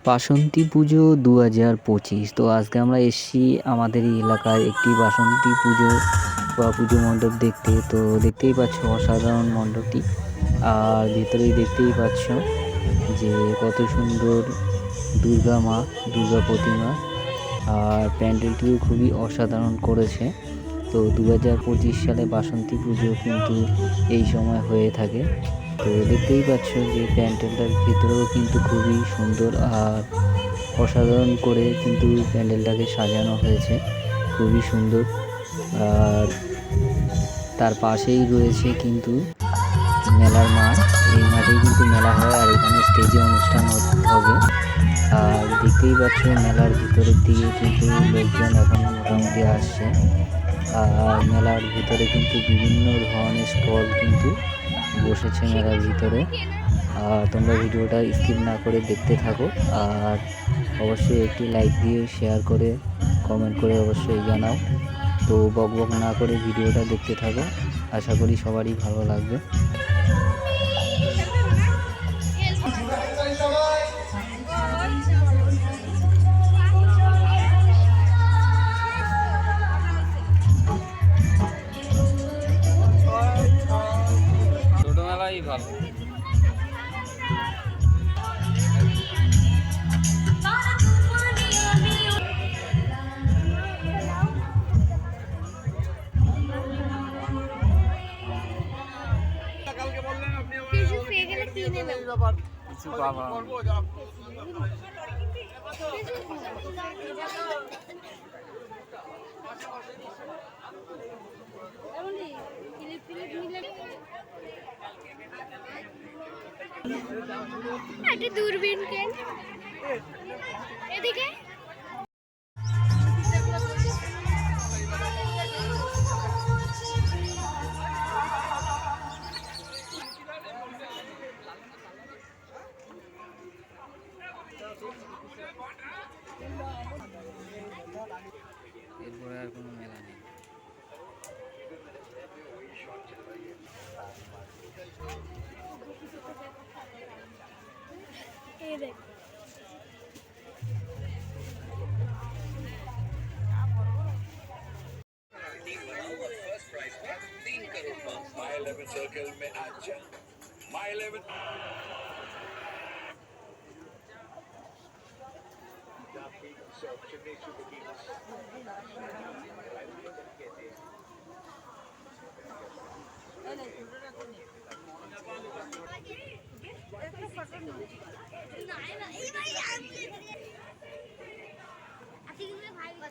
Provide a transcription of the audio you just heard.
বাসন্তী পুজো 2025। তো আজকে আমরা এসেছি আমাদের এই এলাকায় একটি বাসন্তী পুজো বা পুজো মণ্ডপ দেখতে। তো দেখতেই পাচ্ছ অসাধারণ মণ্ডপটি, আর ভিতরেই দেখতেই পাচ্ছ যে কত সুন্দর দুর্গা প্রতিমা, আর প্যান্ডেলটিও খুবই অসাধারণ করেছে। তো 2025 সালে বাসন্তী পুজো কিন্তু এই সময় হয়ে থাকে। তো দেখতেই পাচ্ছ যে প্যান্ডেলটার ভিতরেও কিন্তু খুবই সুন্দর আর অসাধারণ করে কিন্তু প্যান্ডেলটাকে সাজানো হয়েছে, খুবই সুন্দর। আর তার পাশেই রয়েছে কিন্তু মেলার মাঠ। এই মাঠেই কিন্তু মেলা হয়, আর এখানে স্টেজে অনুষ্ঠান হবে। আর দেখতেই পাচ্ছ মেলার ভিতরের দিকে কিন্তু লোকজন এখন মোটামুটি আসছে। আর মেলার ভিতরে কিন্তু বিভিন্ন ধরনের স্টল কিন্তু বসেছে মেলার ভিতরে। আর তোমরা ভিডিওটা স্কিপ না করে দেখতে থাকো, আর অবশ্যই একটি লাইক দিয়ে শেয়ার করে কমেন্ট করে অবশ্যই জানাও। তো বক বক না করে ভিডিওটা দেখতে থাকো, আশা করি সবারই ভালো লাগবে। ছোটবেলাই ভালো। কিছু পাবা একটা দূরবীন কেন এদিকে এরপরে আর কোনো মেলা নেই। এই দেখ सर्कल में आज जा माय 11 ভাই